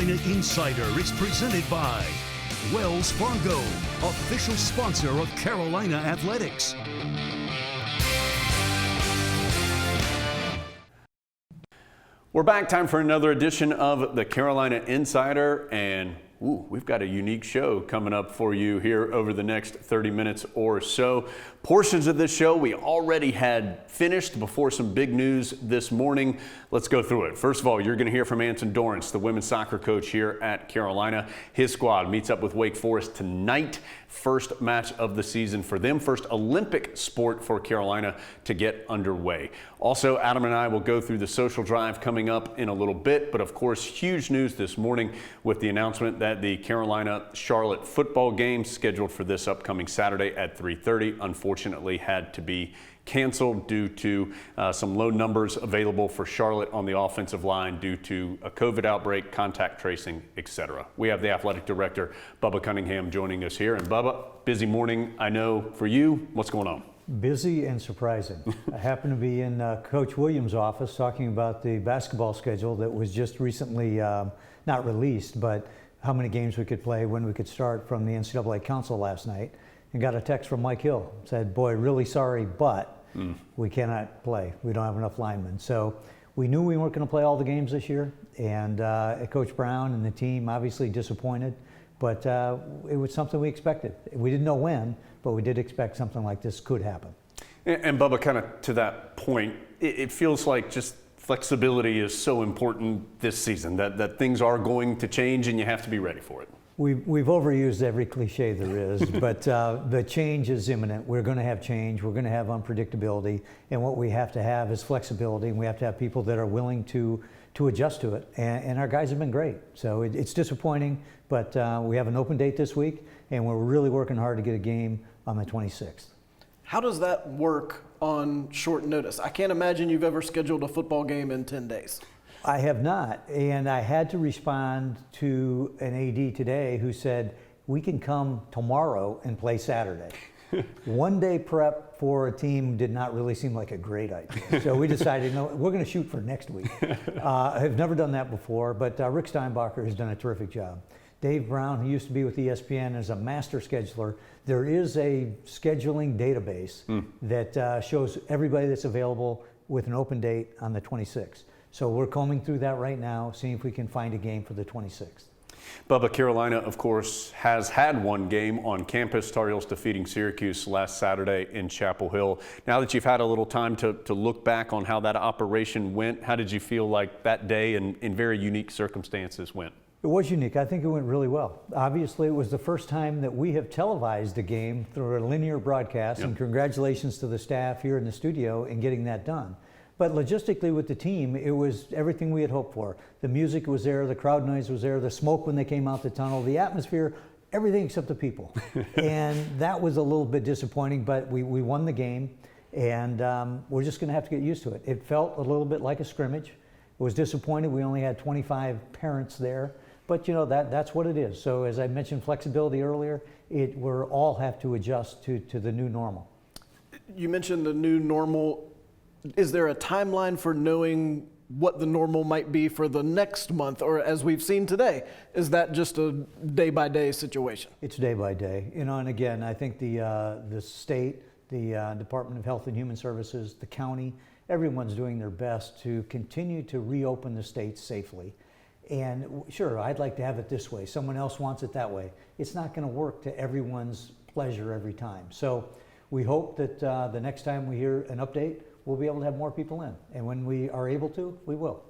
Carolina Insider is presented by Wells Fargo, official sponsor of Carolina Athletics. We're back. Time for another edition of the Carolina Insider, and we've got a unique show coming up for you here over the next 30 minutes or so. Portions of this show we already had finished before some big news this morning. Let's go through it. First of all, you're going to hear from Anson Dorrance, the women's soccer coach here at Carolina. His squad meets up with Wake Forest tonight. First match of the season for them. First Olympic sport for Carolina to get underway. Also, Adam and I will go through the social drive coming up in a little bit. But of course, huge news this morning with the announcement that the Carolina-Charlotte football game scheduled for this upcoming Saturday at 3:30 unfortunately had to be canceled due to some low numbers available for Charlotte on the offensive line due to a COVID outbreak, contact tracing, etc. We have the athletic director, Bubba Cunningham, joining us here. And Bubba, busy morning, I know, for you. What's going on? Busy and surprising. I happen to be in Coach Williams' office talking about the basketball schedule that was just recently not released, but how many games we could play, when we could start, from the NCAA Council last night. And got a text from Mike Hill. Said, boy, really sorry, but we cannot play. We don't have enough linemen. So we knew we weren't going to play all the games this year. And Coach Brown and the team obviously disappointed. But it was something we expected. We didn't know when, but we did expect something like this could happen. And Bubba, kind of to that point, it feels like just flexibility is so important this season, that things are going to change and you have to be ready for it. We've overused every cliche there is, but the change is imminent. We're going to have change. We're going to have unpredictability. And what we have to have is flexibility. And we have to have people that are willing to adjust to it. And our guys have been great. So it's disappointing, but we have an open date this week, and we're really working hard to get a game on the 26th. How does that work on short notice? I can't imagine you've ever scheduled a football game in 10 days. I have not, and I had to respond to an AD today who said, we can come tomorrow and play Saturday. One day prep for a team did not really seem like a great idea. So we decided, no, we're going to shoot for next week. I've never done that before, but Rick Steinbacher has done a terrific job. Dave Brown, who used to be with ESPN, is a master scheduler. There is a scheduling database that shows everybody that's available with an open date on the 26th. So we're combing through that right now, seeing if we can find a game for the 26th. Bubba, Carolina, of course, has had one game on campus, Tar Heels defeating Syracuse last Saturday in Chapel Hill. Now that you've had a little time to look back on how that operation went, how did you feel like that day in very unique circumstances went? It was unique. I think it went really well. Obviously, it was the first time that we have televised a game through a linear broadcast, and congratulations to the staff here in the studio in getting that done. But logistically with the team, it was everything we had hoped for. The music was there, the crowd noise was there, the smoke when they came out the tunnel, the atmosphere, everything except the people. And that was a little bit disappointing, but we won the game, and we're just going to have to get used to it. It felt a little bit like a scrimmage. It was disappointing. We only had 25 parents there, but you know, that's what it is. So as I mentioned flexibility earlier, we're all have to adjust to the new normal. You mentioned the new normal. Is there a timeline for knowing what the normal might be for the next month, or as we've seen today, is that just a day-by-day situation? It's day by day, you know. And again, I think the state, the Department of Health and Human Services, the county, everyone's doing their best to continue to reopen the state safely. And sure, I'd like to have it this way. Someone else wants it that way. It's not going to work to everyone's pleasure every time. So we hope that the next time we hear an update, we'll be able to have more people in. And when we are able to, we will.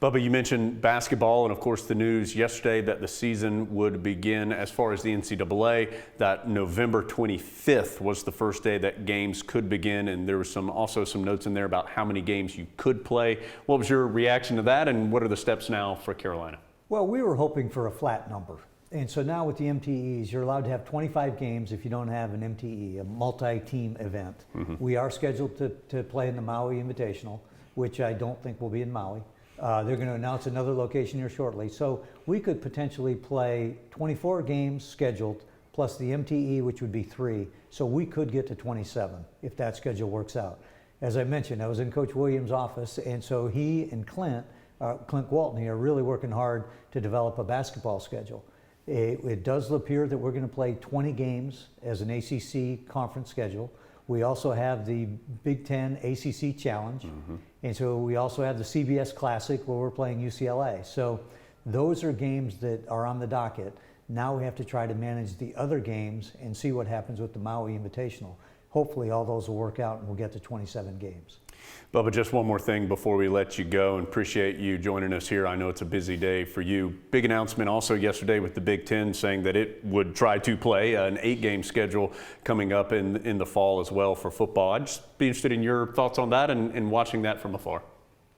Bubba, you mentioned basketball and, of course, the news yesterday that the season would begin as far as the NCAA, that November 25th was the first day that games could begin, and there was also some notes in there about how many games you could play. What was your reaction to that, and what are the steps now for Carolina? Well, we were hoping for a flat number. And so now with the MTEs, you're allowed to have 25 games if you don't have an MTE, a multi-team event. We are scheduled to play in the Maui Invitational, which I don't think will be in Maui. They're going to announce another location here shortly. So we could potentially play 24 games scheduled, plus the MTE, which would be 3. So we could get to 27 if that schedule works out. As I mentioned, I was in Coach Williams' office, and so he and Clint Clint Waltney are really working hard to develop a basketball schedule. It does appear that we're going to play 20 games as an ACC conference schedule. We also have the Big Ten ACC Challenge, and so we also have the CBS Classic where we're playing UCLA. So those are games that are on the docket. Now we have to try to manage the other games and see what happens with the Maui Invitational. Hopefully all those will work out and we'll get to 27 games. Bubba, just one more thing before we let you go, and appreciate you joining us here. I know it's a busy day for you. Big announcement also yesterday with the Big Ten saying that it would try to play an 8-game schedule coming up in the fall as well for football. I'd just be interested in your thoughts on that and watching that from afar.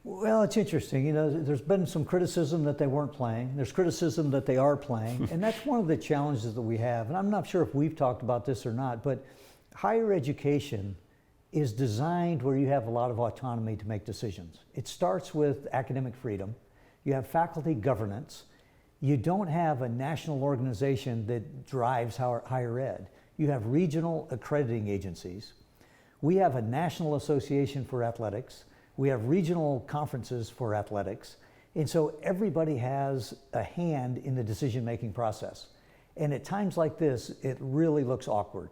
Well, it's interesting. You know, there's been some criticism that they weren't playing. There's criticism that they are playing. And that's one of the challenges that we have. And I'm not sure if we've talked about this or not, but higher education is designed where you have a lot of autonomy to make decisions. It starts with academic freedom. You have faculty governance. You don't have a national organization that drives higher ed. You have regional accrediting agencies. We have a national association for athletics. We have regional conferences for athletics. And so everybody has a hand in the decision-making process. And at times like this, it really looks awkward.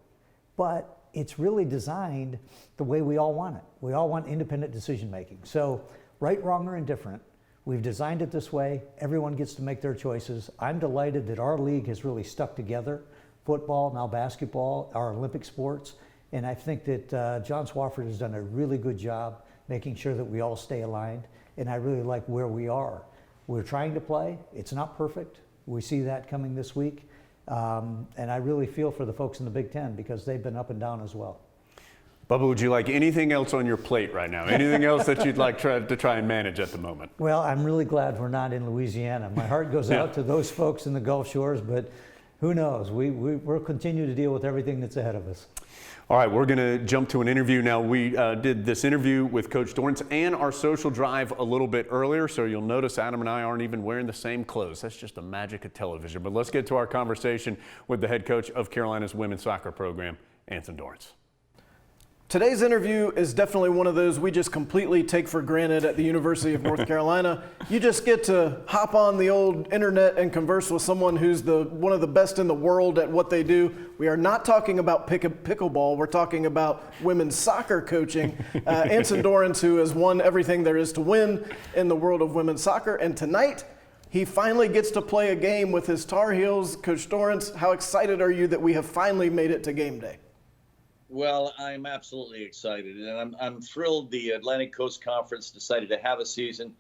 But it's really designed the way we all want it. We all want independent decision-making. So right, wrong, or indifferent, we've designed it this way. Everyone gets to make their choices. I'm delighted that our league has really stuck together. Football, now basketball, our Olympic sports. And I think that John Swofford has done a really good job making sure that we all stay aligned. And I really like where we are. We're trying to play. It's not perfect. We see that coming this week. And I really feel for the folks in the Big Ten because they've been up and down as well. Bubba, would you like anything else on your plate right now? Anything else that you'd like to try and manage at the moment? Well, I'm really glad we're not in Louisiana. My heart goes out to those folks in the Gulf Shores, but who knows? We'll continue to deal with everything that's ahead of us. All right, we're going to jump to an interview now. We did this interview with Coach Dorrance and our social drive a little bit earlier, so you'll notice Adam and I aren't even wearing the same clothes. That's just the magic of television. But let's get to our conversation with the head coach of Carolina's women's soccer program, Anson Dorrance. Today's interview is definitely one of those we just completely take for granted at the University of North Carolina. You just get to hop on the old internet and converse with someone who's one of the best in the world at what they do. We are not talking about pickleball. We're talking about women's soccer coaching. Anson Dorrance, who has won everything there is to win in the world of women's soccer. And tonight, he finally gets to play a game with his Tar Heels. Coach Dorrance, how excited are you that we have finally made it to game day? Well, I'm absolutely excited, and I'm thrilled the Atlantic Coast Conference decided to have a season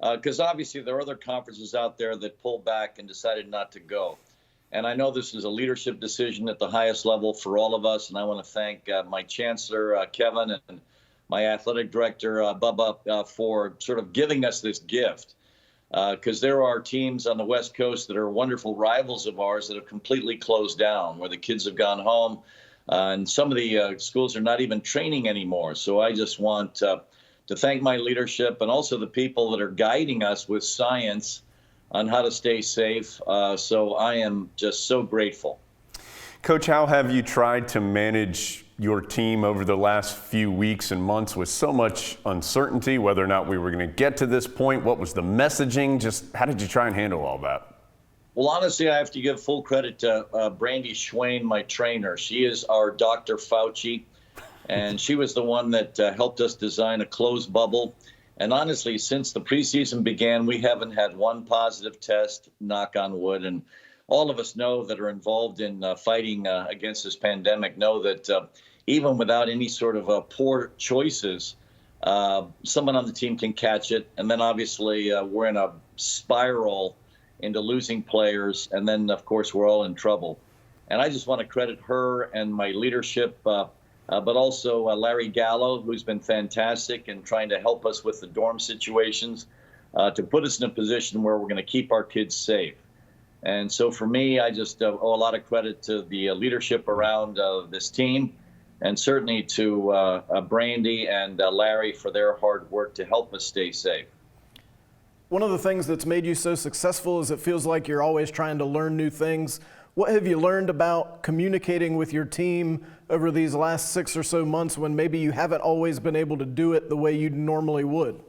because obviously there are other conferences out there that pulled back and decided not to go. And I know this is a leadership decision at the highest level for all of us, and I want to thank my chancellor, Kevin, and my athletic director, Bubba, for sort of giving us this gift because there are teams on the West Coast that are wonderful rivals of ours that have completely closed down, where the kids have gone home. And some of the schools are not even training anymore. So I just want to thank my leadership and also the people that are guiding us with science on how to stay safe. So I am just so grateful. Coach, how have you tried to manage your team over the last few weeks and months with so much uncertainty, whether or not we were going to get to this point? What was the messaging? Just how did you try and handle all that? Well, honestly, I have to give full credit to Brandy Schwain, my trainer. She is our Dr. Fauci, and she was the one that helped us design a closed bubble. And honestly, since the preseason began, we haven't had one positive test, knock on wood. And all of us know that are involved in fighting against this pandemic know that even without any sort of poor choices, someone on the team can catch it. And then obviously we're in a spiral into losing players, and then, of course, we're all in trouble. And I just want to credit her and my leadership, but also Larry Gallo, who's been fantastic in trying to help us with the dorm situations, to put us in a position where we're going to keep our kids safe. And so for me, I just owe a lot of credit to the leadership around this team, and certainly to Brandy and Larry for their hard work to help us stay safe. One of the things that's made you so successful is it feels like you're always trying to learn new things. What have you learned about communicating with your team over these last 6 or so months when maybe you haven't always been able to do it the way you normally would?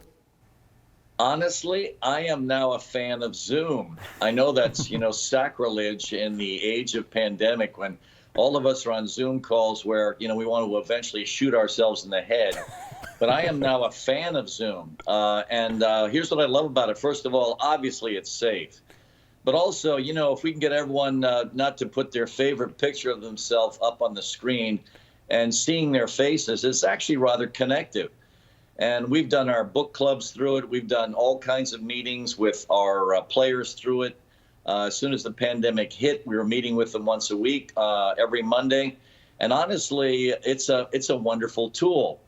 Honestly, I am now a fan of Zoom. I know that's, sacrilege in the age of pandemic when all of us are on Zoom calls where, we want to eventually shoot ourselves in the head. But I am now a fan of Zoom. And here's what I love about it. First of all, obviously it's safe. But also, if we can get everyone not to put their favorite picture of themselves up on the screen and seeing their faces, it's actually rather connective. And we've done our book clubs through it. We've done all kinds of meetings with our players through it. As soon as the pandemic hit, we were meeting with them once a week, every Monday. And honestly, it's a wonderful tool.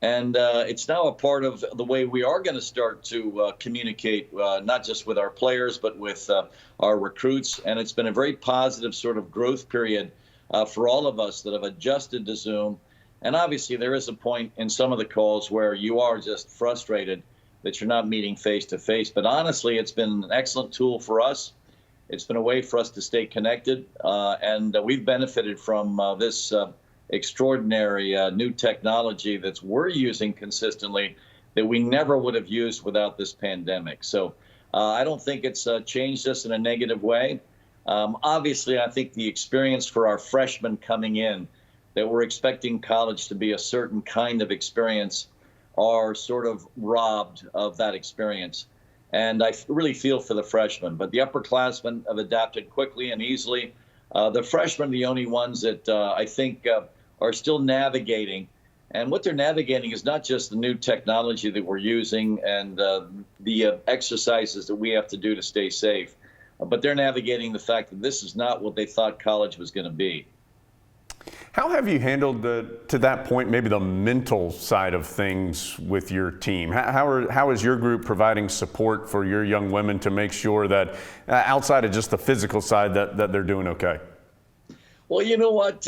And it's now a part of the way we are going to start to communicate, not just with our players, but with our recruits. And it's been a very positive sort of growth period for all of us that have adjusted to Zoom. And obviously, there is a point in some of the calls where you are just frustrated that you're not meeting face to face. But honestly, it's been an excellent tool for us. It's been a way for us to stay connected. And we've benefited from this extraordinary new technology that we're using consistently that we never would have used without this pandemic. So I don't think it's changed us in a negative way. Obviously, I think the experience for our freshmen coming in, that we're expecting college to be a certain kind of experience, are sort of robbed of that experience. And I really feel for the freshmen, but the upperclassmen have adapted quickly and easily. The freshmen are the only ones that I think are still navigating. And what they're navigating is not just the new technology that we're using and the exercises that we have to do to stay safe, but they're navigating the fact that this is not what they thought college was going to be. How have you handled to that point, maybe the mental side of things with your team? How is your group providing support for your young women to make sure that outside of just the physical side that they're doing okay? Well, you know what?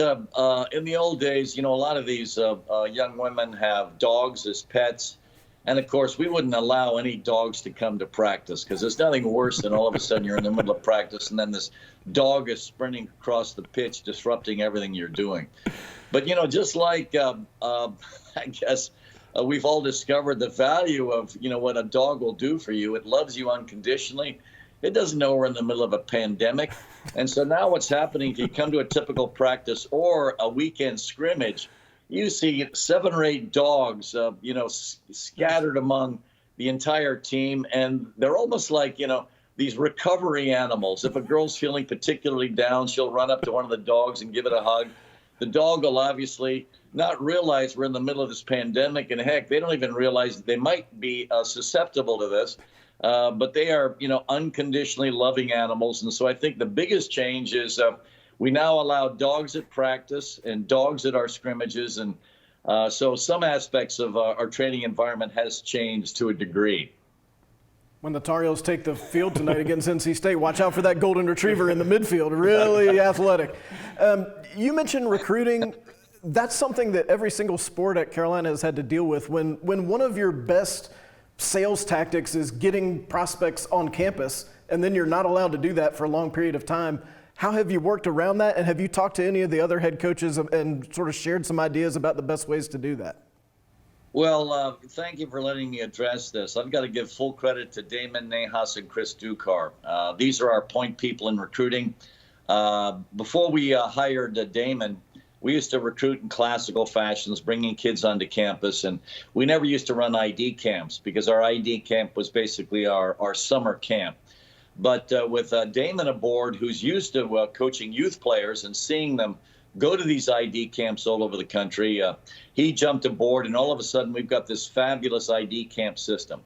In the old days, a lot of these young women have dogs as pets. And of course, we wouldn't allow any dogs to come to practice because there's nothing worse than all of a sudden you're in the middle of practice and then this dog is sprinting across the pitch, disrupting everything you're doing. But, just like I guess we've all discovered the value of, what a dog will do for you. It loves you unconditionally. It doesn't know we're in the middle of a pandemic. And so now what's happening, if you come to a typical practice or a weekend scrimmage, you see 7 or 8 dogs, scattered among the entire team. And they're almost like, these recovery animals. If a girl's feeling particularly down, she'll run up to one of the dogs and give it a hug. The dog will obviously not realize we're in the middle of this pandemic. And heck, they don't even realize that they might be susceptible to this. But they are, unconditionally loving animals. And so I think the biggest change is we now allow dogs at practice and dogs at our scrimmages. And so some aspects of our training environment has changed to a degree. When the Tar Heels take the field tonight against NC State, watch out for that golden retriever in the midfield. Really athletic. You mentioned recruiting. That's something that every single sport at Carolina has had to deal with. When one of your best sales tactics is getting prospects on campus, and then you're not allowed to do that for a long period of time, how have you worked around that? And have you talked to any of the other head coaches and sort of shared some ideas about the best ways to do that? Well, thank you for letting me address this. I've got to give full credit to Damon Nahas and Chris Dukar. These are our point people in recruiting. Before we hired Damon, we used to recruit in classical fashions, bringing kids onto campus, and we never used to run ID camps because our ID camp was basically our summer camp. But with Damon aboard, who's used to coaching youth players and seeing them go to these ID camps all over the country, he jumped aboard, and all of a sudden we've got this fabulous ID camp system.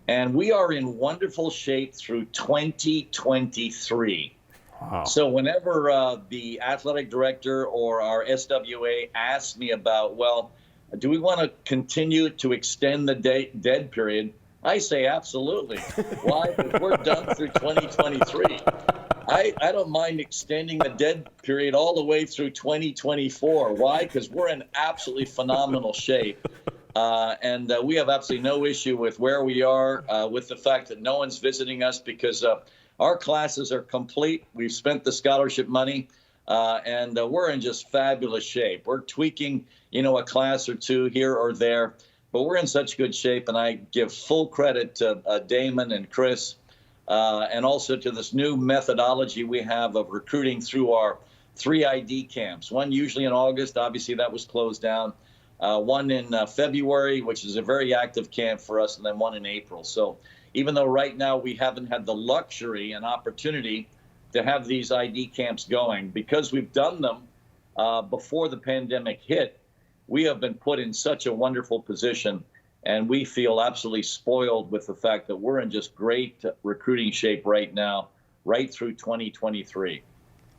And we are in wonderful shape through 2023. Wow. So whenever the athletic director or our SWA asks me about, well, do we want to continue to extend the dead period? I say absolutely. Why? Because we're done through 2023. I don't mind extending the dead period all the way through 2024. Why? Because we're in absolutely phenomenal shape. And we have absolutely no issue with where we are, with the fact that no one's visiting us because our classes are complete. We've spent the scholarship money, and we're in just fabulous shape. We're tweaking, a class or two here or there. But we're in such good shape, and I give full credit to Damon and Chris, and also to this new methodology we have of recruiting through our 3 ID camps. One usually in August, obviously that was closed down. One in February, which is a very active camp for us, and then one in April. So even though right now we haven't had the luxury and opportunity to have these ID camps going, because we've done them before the pandemic hit, we have been put in such a wonderful position, and we feel absolutely spoiled with the fact that we're in just great recruiting shape right now, right through 2023.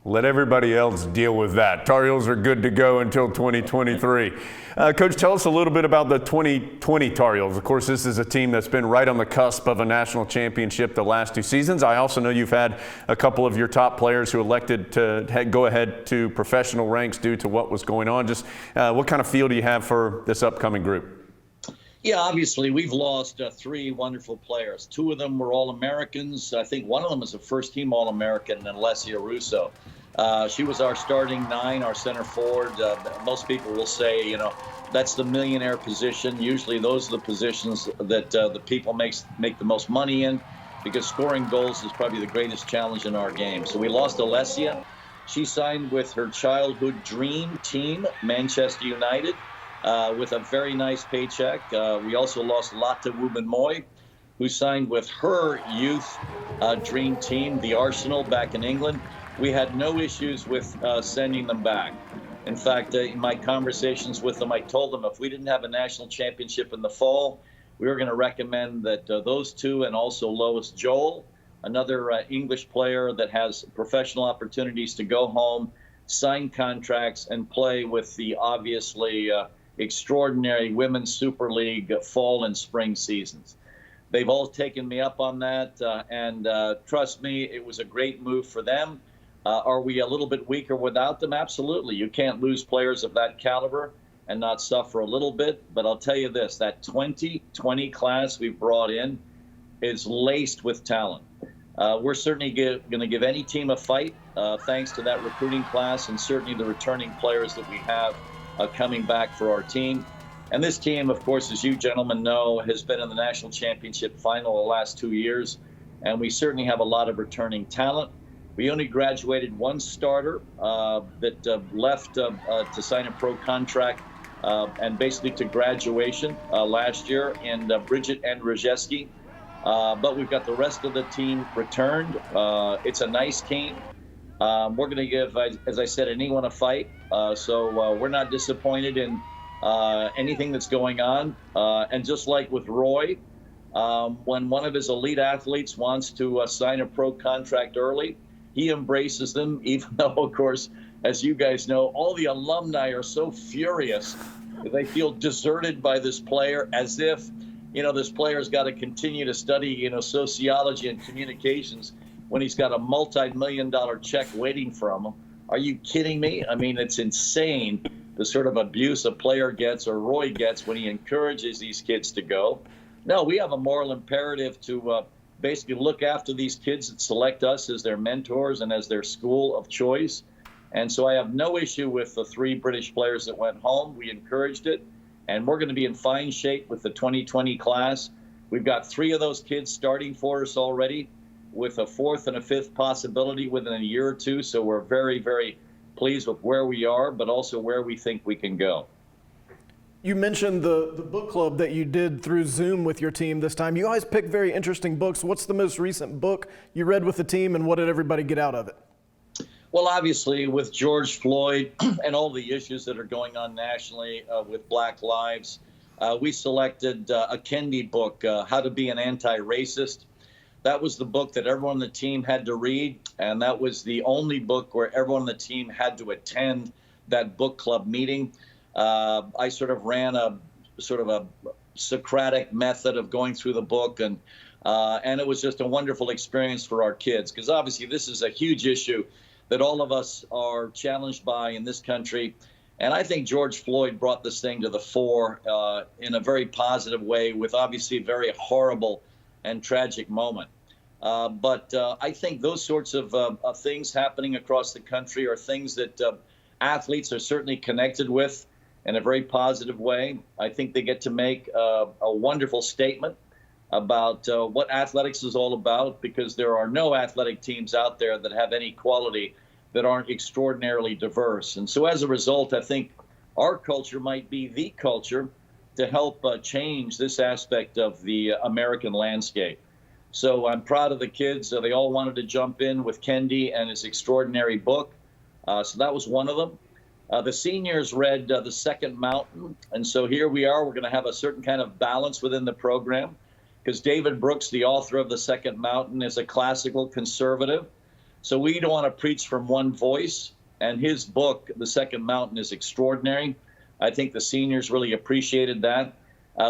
Let everybody else deal with that. Tar Heels are good to go until 2023. Coach, tell us a little bit about the 2020 Tar Heels. Of course, this is a team that's been right on the cusp of a national championship the last 2 seasons. I also know you've had a couple of your top players who elected to go ahead to professional ranks due to what was going on. Just what kind of feel do you have for this upcoming group? Yeah, obviously, we've lost 3 wonderful players. 2 of them were All-Americans. I think one of them was a first-team All-American, Alessia Russo. She was our starting 9, our center forward. Most people will say, that's the millionaire position. Usually those are the positions that the people make the most money in, because scoring goals is probably the greatest challenge in our game. So we lost Alessia. She signed with her childhood dream team, Manchester United, with a very nice paycheck. We also lost Lotte Wubben-Moy, who signed with her youth dream team, the Arsenal, back in England. We had no issues with sending them back. In fact, in my conversations with them, I told them if we didn't have a national championship in the fall, we were going to recommend that those 2, and also Lois Joel, another English player that has professional opportunities to go home, sign contracts, and play with the obviously extraordinary Women's Super League fall and spring seasons. They've all taken me up on that, and trust me, it was a great move for them. Are we a little bit weaker without them? Absolutely. You can't lose players of that caliber and not suffer a little bit. But I'll tell you this, that 2020 class we brought in is laced with talent. We're certainly going to give any team a fight, thanks to that recruiting class, and certainly the returning players that we have coming back for our team. And this team, of course, as you gentlemen know, has been in the national championship final the last 2 years, and we certainly have a lot of returning talent. We only graduated 1 starter that left to sign a pro contract and basically to graduation last year in Bridget Andrzejewski. But we've got the rest of the team returned. It's a nice team. We're going to give, as I said, anyone a fight. So we're not disappointed in anything that's going on. And just like with Roy, when one of his elite athletes wants to sign a pro contract early, he embraces them, even though, of course, as you guys know, all the alumni are so furious. They feel deserted by this player, as if, this player's got to continue to study, sociology and communications when he's got a multi-million-dollar check waiting for him. Are you kidding me? I mean, it's insane, the sort of abuse a player gets, or Roy gets, when he encourages these kids to go. No, we have a moral imperative to basically look after these kids that select us as their mentors and as their school of choice. And so I have no issue with the 3 British players that went home. We encouraged it, and we're going to be in fine shape with the 2020 class. We've got 3 of those kids starting for us already, with a 4th and a 5th possibility within a year or 2. So we're very, very pleased with where we are, but also where we think we can go. You mentioned the book club that you did through Zoom with your team this time. You always pick very interesting books. What's the most recent book you read with the team, and what did everybody get out of it? Well, obviously, with George Floyd and all the issues that are going on nationally with Black Lives, we selected a Kendi book, How to Be an Anti-Racist. That was the book that everyone on the team had to read, and that was the only book where everyone on the team had to attend that book club meeting. I sort of ran a Socratic method of going through the book, and it was just a wonderful experience for our kids, because obviously this is a huge issue that all of us are challenged by in this country. And I think George Floyd brought this thing to the fore in a very positive way, with obviously a very horrible and tragic moment. But I think those sorts of things happening across the country are things that athletes are certainly connected with. in a very positive way. I think they get to make a wonderful statement about what athletics is all about, because there are no athletic teams out there that have any quality that aren't extraordinarily diverse. And so as a result, I think our culture might be the culture to help change this aspect of the American landscape. So I'm proud of the kids. They all wanted to jump in with Kendi and his extraordinary book. So that was one of them. The seniors read The Second Mountain. And so here we are. We're going to have a certain kind of balance within the program, because David Brooks, the author of The Second Mountain, is a classical conservative. So we don't want to preach from one voice. And his book, The Second Mountain, is extraordinary. I think the seniors really appreciated that.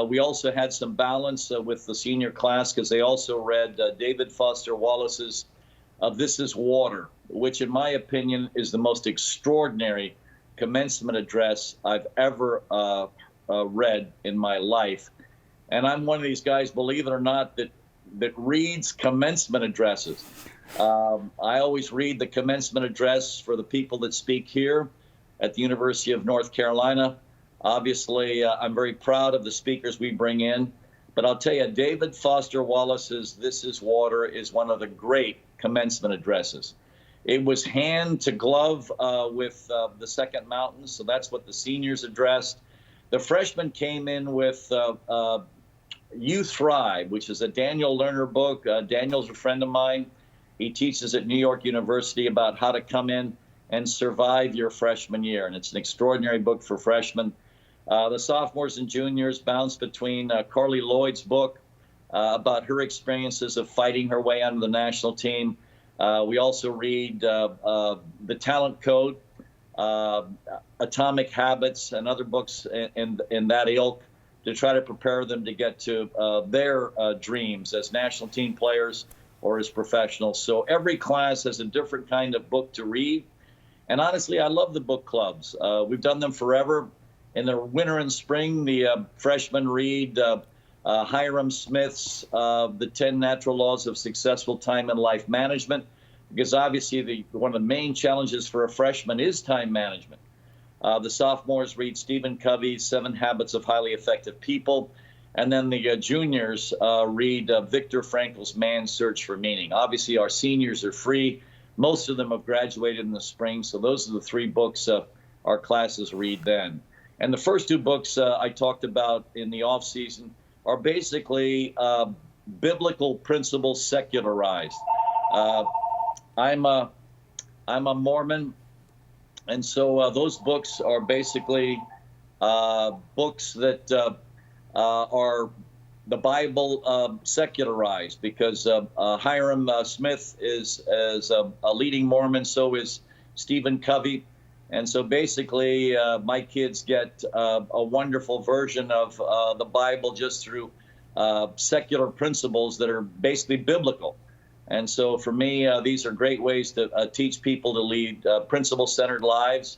We also had some balance with the senior class, because they also read David Foster Wallace's This Is Water, which in my opinion is the most extraordinary commencement address I've ever read in my life. And I'm one of these guys, believe it or not, that reads commencement addresses. I always read the commencement address for the people that speak here at the University of North Carolina. Obviously, I'm very proud of the speakers we bring in. But I'll tell you, David Foster Wallace's This Is Water is one of the great commencement addresses. It was hand to glove with The Second Mountain, so that's what the seniors addressed. The freshmen came in with You Thrive, which is a Daniel Lerner book. Daniel's a friend of mine. He teaches at New York University about how to come in and survive your freshman year, and it's an extraordinary book for freshmen. The sophomores and juniors bounce between Carly Lloyd's book about her experiences of fighting her way onto the national team. We also read The Talent Code, Atomic Habits, and other books in that ilk to try to prepare them to get to their dreams as national team players or as professionals. So every class has a different kind of book to read. And honestly, I love the book clubs. We've done them forever. In the winter and spring, the freshmen read Hiram Smith's The 10 Natural Laws of Successful Time and Life Management, because obviously one of the main challenges for a freshman is time management. The sophomores read Stephen Covey's 7 Habits of Highly Effective People. And then the juniors read Viktor Frankl's Man's Search for Meaning. Obviously, our seniors are free. Most of them have graduated in the spring, so those are the 3 books our classes read then. And the first 2 books I talked about in the off season are basically biblical principles secularized. I'm a Mormon, and so those books are basically books that are the Bible secularized, because Hiram Smith is a leading Mormon, so is Stephen Covey. And so basically my kids get a wonderful version of the Bible just through secular principles that are basically biblical. And so for me, these are great ways to teach people to lead principle-centered lives.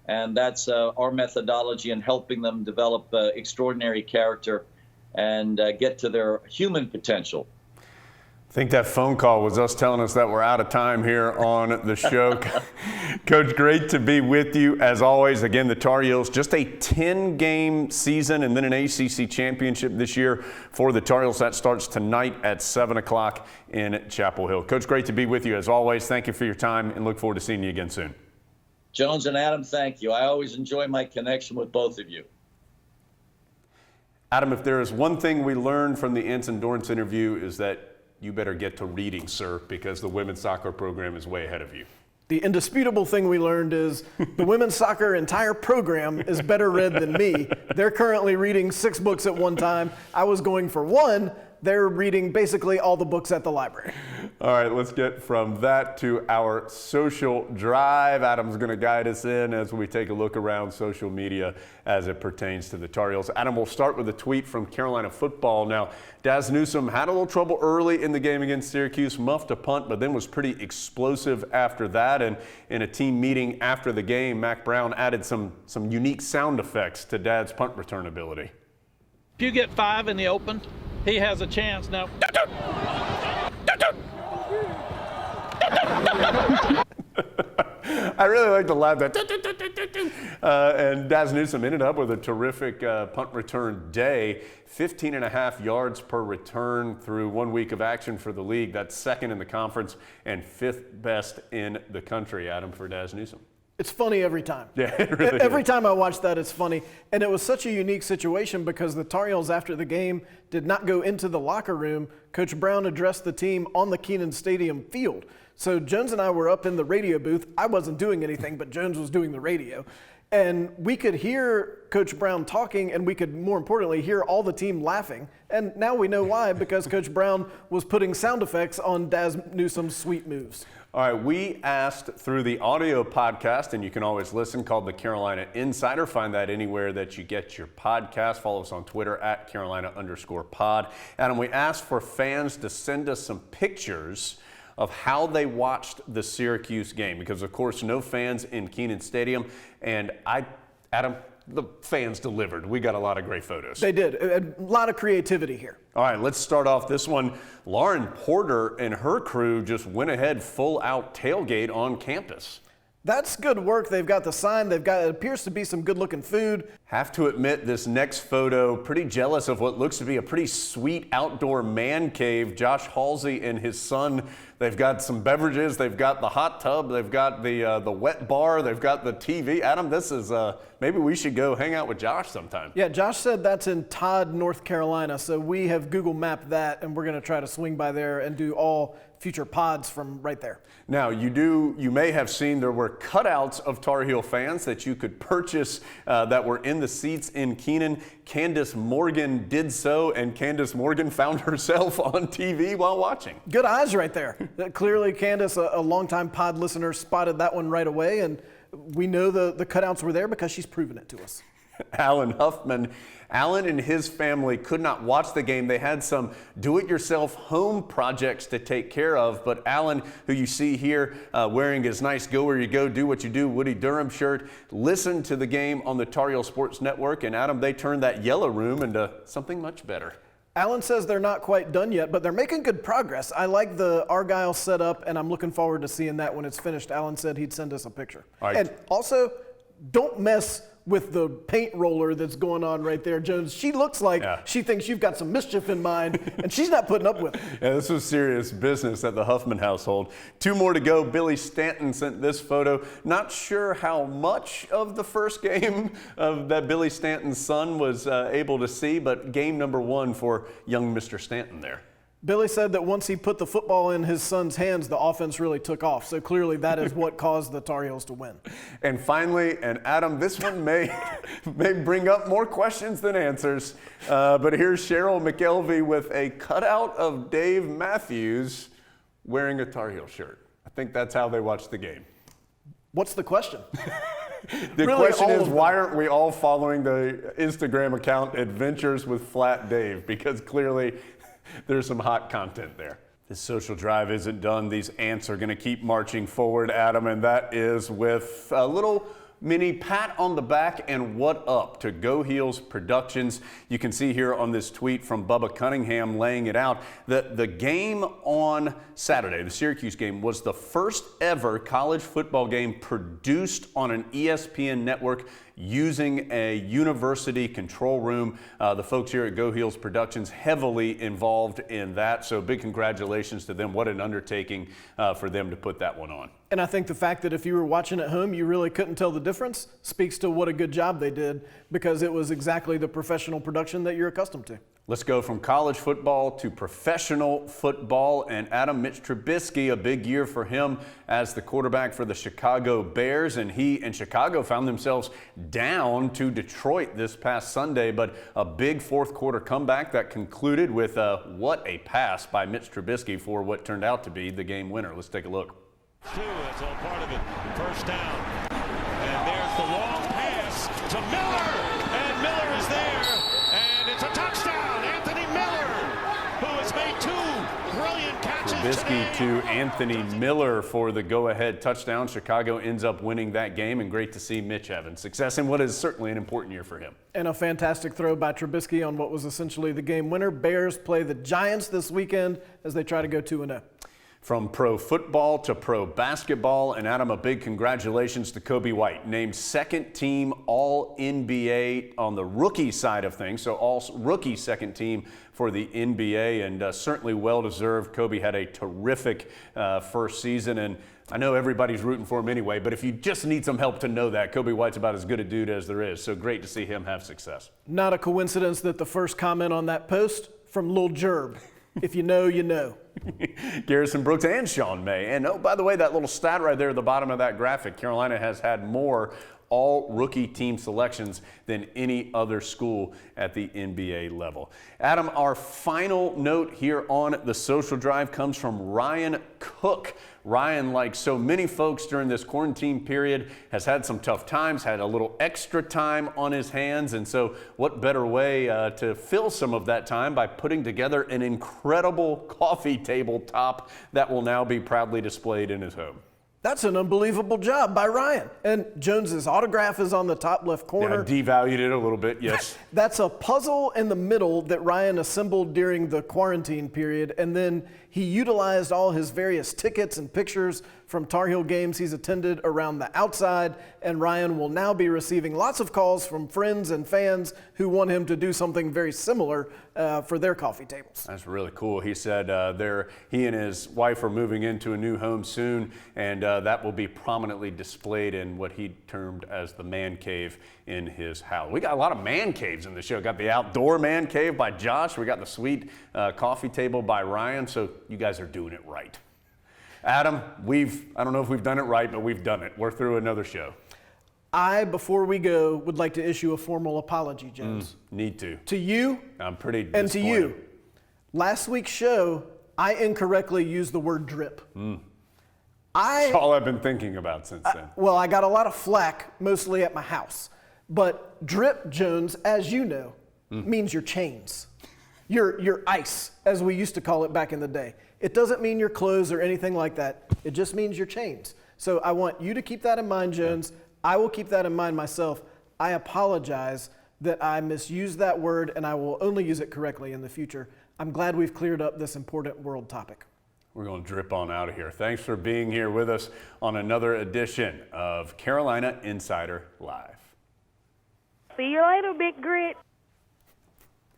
And that's our methodology in helping them develop extraordinary character and get to their human potential. I think that phone call was us telling us that we're out of time here on the show. Coach, great to be with you as always. Again, the Tar Heels, just a 10-game season and then an ACC championship this year for the Tar Heels. That starts tonight at 7 o'clock in Chapel Hill. Coach, great to be with you as always. Thank you for your time and look forward to seeing you again soon. Jones and Adam, thank you. I always enjoy my connection with both of you. Adam, if there is one thing we learned from the Anson Dorrance interview is that you better get to reading, sir, because the women's soccer program is way ahead of you. The indisputable thing we learned is the women's soccer entire program is better read than me. They're currently reading 6 books at one time. I was going for 1. They're reading basically all the books at the library. All right, let's get from that to our social drive. Adam's going to guide us in as we take a look around social media as it pertains to the Tar Heels. Adam, we'll start with a tweet from Carolina football. Now, Daz Newsome had a little trouble early in the game against Syracuse, muffed a punt, but then was pretty explosive after that. And in a team meeting after the game, Mac Brown added some unique sound effects to Dad's punt return ability. If you get 5 in the open, he has a chance now. I really like the laugh that. And Daz Newsome ended up with a terrific punt return day. 15.5 yards per return through 1 week of action for the league. That's second in the conference and fifth best in the country, Adam, for Daz Newsome. It's funny every time. Yeah, it really Every is. time I watch that, it's funny. And it was such a unique situation because the Tar Heels, after the game, did not go into the locker room. Coach Brown addressed the team on the Kenan Stadium field. So Jones and I were up in the radio booth. I wasn't doing anything, but Jones was doing the radio. And we could hear Coach Brown talking, and we could, more importantly, hear all the team laughing. And now we know why, because Coach Brown was putting sound effects on Daz Newsome's sweet moves. All right, we asked through the audio podcast, and you can always listen, called The Carolina Insider. Find that anywhere that you get your podcast. Follow us on Twitter at Carolina_pod. Adam, we asked for fans to send us some pictures of how they watched the Syracuse game, because of course no fans in Kenan Stadium, and Adam, the fans delivered. We got a lot of great photos. They did. A lot of creativity here. All right, let's start off this one. Lauren Porter and her crew just went ahead full out tailgate on campus. That's good work. They've got the sign. It appears to be some good looking food. Have to admit, this next photo, pretty jealous of what looks to be a pretty sweet outdoor man cave. Josh Halsey and his son, they've got some beverages, they've got the hot tub, they've got the wet bar, they've got the TV. Adam, this is, maybe we should go hang out with Josh sometime. Yeah, Josh said that's in Todd, North Carolina. So we have Google mapped that, and we're going to try to swing by there and do all future pods from right there. Now, you may have seen there were cutouts of Tar Heel fans that you could purchase that were in the seats in Kenan. Candace Morgan did so, and Candace Morgan found herself on TV while watching. Good eyes right there. Clearly, Candace, a longtime pod listener, spotted that one right away, and we know the cutouts were there because she's proven it to us. Alan Huffman. Alan and his family could not watch the game. They had some do-it-yourself home projects to take care of, but Alan, who you see here wearing his nice Go Where You Go, Do What You Do Woody Durham shirt, listened to the game on the Tar Heel Sports Network, and Adam, they turned that yellow room into something much better. Alan says they're not quite done yet, but they're making good progress. I like the Argyle setup, and I'm looking forward to seeing that when it's finished. Alan said he'd send us a picture. All right. And also, don't mess with the paint roller that's going on right there, Jones. She looks like she thinks you've got some mischief in mind, and she's not putting up with it. Yeah, this was serious business at the Huffman household. 2 more to go. Billy Stanton sent this photo. Not sure how much of the first game that Billy Stanton's son was able to see, but game number 1 for young Mr. Stanton there. Billy said that once he put the football in his son's hands, the offense really took off. So clearly that is what caused the Tar Heels to win. And finally, and Adam, this one may bring up more questions than answers, but here's Cheryl McElvey with a cutout of Dave Matthews wearing a Tar Heel shirt. I think that's how they watched the game. What's the question? The question is, why aren't we all following the Instagram account Adventures with Flat Dave? Because clearly there's some hot content there. This social drive isn't done. These ants are going to keep marching forward, Adam, and that is with a little mini pat on the back and what up to Go Heels Productions. You can see here on this tweet from Bubba Cunningham laying it out that the game on Saturday, the Syracuse game, was the first ever college football game produced on an ESPN network using a university control room. The folks here at Go Heels Productions heavily involved in that, so big congratulations to them. What an undertaking for them to put that one on. And I think the fact that if you were watching at home, you really couldn't tell the difference speaks to what a good job they did, because it was exactly the professional production that you're accustomed to. Let's go from college football to professional football. And Adam, Mitch Trubisky, a big year for him as the quarterback for the Chicago Bears. And he and Chicago found themselves down to Detroit this past Sunday, but a big fourth quarter comeback that concluded with what a pass by Mitch Trubisky for what turned out to be the game winner. Let's take a look. That's all part of it. First down. And there's the long pass to Miller. And Miller is there. And it's a touchdown. Anthony Miller, who has made 2 brilliant catches Trubisky today. to Anthony Miller for the go-ahead touchdown. Chicago ends up winning that game, and great to see Mitch having success in what is certainly an important year for him. And a fantastic throw by Trubisky on what was essentially the game winner. Bears play the Giants this weekend as they try to go 2-0. From pro football to pro basketball, and Adam, a big congratulations to Kobe White, named second team All-NBA on the rookie side of things, so all rookie second team for the NBA, and certainly well-deserved. Kobe had a terrific first season, and I know everybody's rooting for him anyway, but if you just need some help to know that, Kobe White's about as good a dude as there is, so great to see him have success. Not a coincidence that the first comment on that post from Lil Jerb, if you know, you know. Garrison Brooks and Sean May. And oh, by the way, that little stat right there at the bottom of that graphic, Carolina has had more all-rookie team selections than any other school at the NBA level. Adam, our final note here on the Social Drive comes from Ryan Cook. Ryan, like so many folks during this quarantine period, has had some tough times, had a little extra time on his hands, and so what better way to fill some of that time by putting together an incredible coffee table top that will now be proudly displayed in his home. That's an unbelievable job by Ryan. And Jones's autograph is on the top left corner. Yeah, devalued it a little bit, yes. That's a puzzle in the middle that Ryan assembled during the quarantine period, and then he utilized all his various tickets and pictures from Tar Heel games he's attended around the outside, and Ryan will now be receiving lots of calls from friends and fans who want him to do something very similar for their coffee tables. That's really cool. He said he and his wife are moving into a new home soon, and that will be prominently displayed in what he termed as the man cave in his house. We got a lot of man caves in the show. Got the outdoor man cave by Josh. We got the sweet coffee table by Ryan, so you guys are doing it right. Adam, I don't know if we've done it right, but we've done it. We're through another show. Before we go, would like to issue a formal apology, Jones. Need to. To you. I'm pretty disappointed. And to you. Last week's show, I incorrectly used the word drip. That's all I've been thinking about since then. Well, I got a lot of flack, mostly at my house. But drip, Jones, as you know, means your chains. Your ice, as we used to call it back in the day. It doesn't mean your clothes or anything like that. It just means your chains. So I want you to keep that in mind, Jones. I will keep that in mind myself. I apologize that I misused that word, and I will only use it correctly in the future. I'm glad we've cleared up this important world topic. We're going to drip on out of here. Thanks for being here with us on another edition of Carolina Insider Live. See you later, Big Grit.